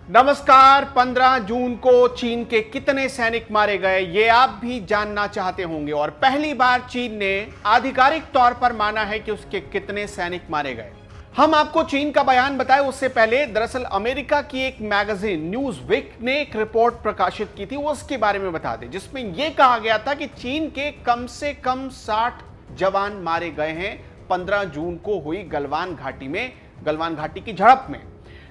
नमस्कार। 15 जून को चीन के कितने सैनिक मारे गए ये आप भी जानना चाहते होंगे और पहली बार चीन ने आधिकारिक तौर पर माना है कि उसके कितने सैनिक मारे गए। हम आपको चीन का बयान बताएं उससे पहले दरअसल अमेरिका की एक मैगजीन न्यूज वीक ने एक रिपोर्ट प्रकाशित की थी, उसके बारे में बता दें, जिसमें यह कहा गया था कि चीन के कम से कम 60 जवान मारे गए हैं 15 जून को हुई गलवान घाटी की झड़प में।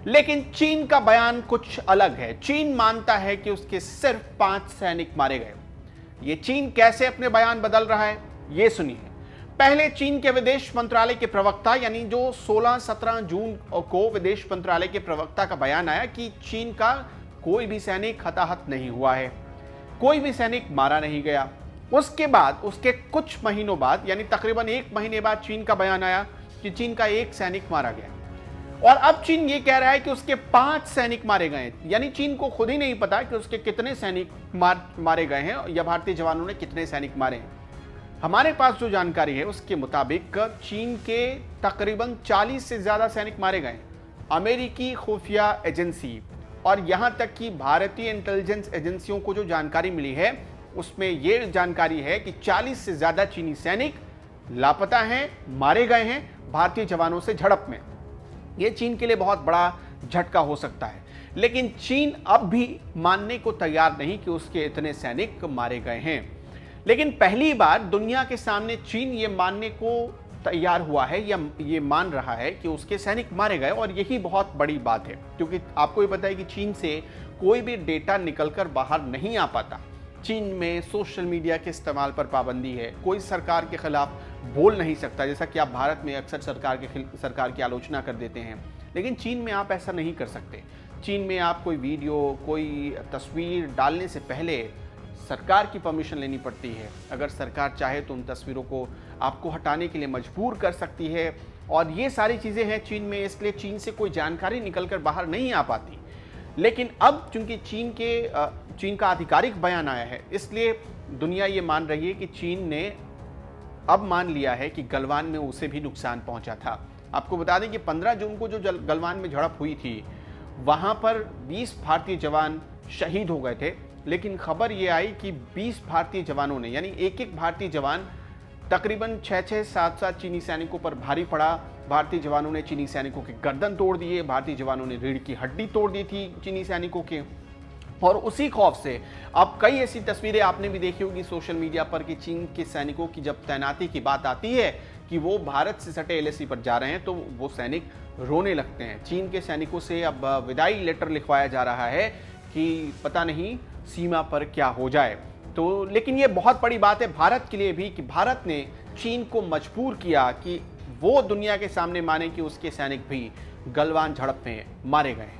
लेकिन चीन का बयान कुछ अलग है। चीन मानता है कि उसके सिर्फ 5 सैनिक मारे गए। ये चीन कैसे अपने बयान बदल रहा है, ये सुनिए। पहले चीन के विदेश मंत्रालय के प्रवक्ता, यानी जो 16-17 जून को विदेश मंत्रालय के प्रवक्ता का बयान आया कि चीन का कोई भी सैनिक हताहत नहीं हुआ है, कोई भी सैनिक मारा नहीं गया। उसके बाद उसके कुछ महीनों बाद, यानी तकरीबन 1 महीने बाद चीन का बयान आया कि चीन का 1 सैनिक मारा गया। और अब चीन ये कह रहा है कि उसके 5 सैनिक मारे गए हैं। यानी चीन को खुद ही नहीं पता कि उसके कितने सैनिक मारे गए हैं या भारतीय जवानों ने कितने सैनिक मारे हैं। हमारे पास जो जानकारी है उसके मुताबिक चीन के तकरीबन 40 से ज्यादा सैनिक मारे गए। अमेरिकी खुफिया एजेंसी और यहां तक कि भारतीय इंटेलिजेंस एजेंसियों को जो जानकारी मिली है उसमें यह जानकारी है कि 40 से ज्यादा चीनी सैनिक लापता हैं, मारे गए हैं भारतीय जवानों से झड़प में। यह चीन के लिए बहुत बड़ा झटका हो सकता है, लेकिन चीन अब भी मानने को तैयार नहीं कि उसके इतने सैनिक मारे गए हैं। लेकिन पहली बार दुनिया के सामने चीन ये मानने को तैयार हुआ है या ये मान रहा है कि उसके सैनिक मारे गए, और यही बहुत बड़ी बात है, क्योंकि आपको ये पता है कि चीन से कोई भी डेटा निकलकर बाहर नहीं आ पाता। चीन में सोशल मीडिया के इस्तेमाल पर पाबंदी है, कोई सरकार के खिलाफ बोल नहीं सकता, जैसा कि आप भारत में अक्सर सरकार की आलोचना कर देते हैं। लेकिन चीन में आप ऐसा नहीं कर सकते। चीन में आप कोई वीडियो, कोई तस्वीर डालने से पहले सरकार की परमिशन लेनी पड़ती है। अगर सरकार चाहे तो उन तस्वीरों को आपको हटाने के लिए मजबूर कर सकती है, और ये सारी चीज़ें हैं चीन में, इसलिए चीन से कोई जानकारी निकलकर बाहर नहीं आ पाती। लेकिन अब चूंकि चीन का आधिकारिक बयान आया है, इसलिए दुनिया ये मान रही है कि चीन ने अब मान लिया है कि गलवान में उसे भी नुकसान पहुंचा था। आपको बता दें कि 15 जून को जो गलवान में झड़प हुई थी, वहां पर 20 भारतीय जवान शहीद हो गए थे। लेकिन खबर ये आई कि 20 भारतीय जवानों ने, यानी एक भारतीय जवान तकरीबन 6-6, 7-7 चीनी सैनिकों पर भारी पड़ा। भारतीय जवानों ने चीनी सैनिकों के गर्दन तोड़ दिए, भारतीय जवानों ने रीढ़ की हड्डी तोड़ दी थी चीनी सैनिकों के। और उसी खौफ से अब कई ऐसी तस्वीरें आपने भी देखी होगी सोशल मीडिया पर कि चीन के सैनिकों की जब तैनाती की बात आती है कि वो भारत से सटे LAC पर जा रहे हैं, तो वो सैनिक रोने लगते हैं। चीन के सैनिकों से अब विदाई लेटर लिखवाया जा रहा है कि पता नहीं सीमा पर क्या हो जाए। तो लेकिन ये बहुत बड़ी बात है भारत के लिए भी कि भारत ने चीन को मजबूर किया कि वो दुनिया के सामने माने कि उसके सैनिक भी गलवान झड़प में मारे गए।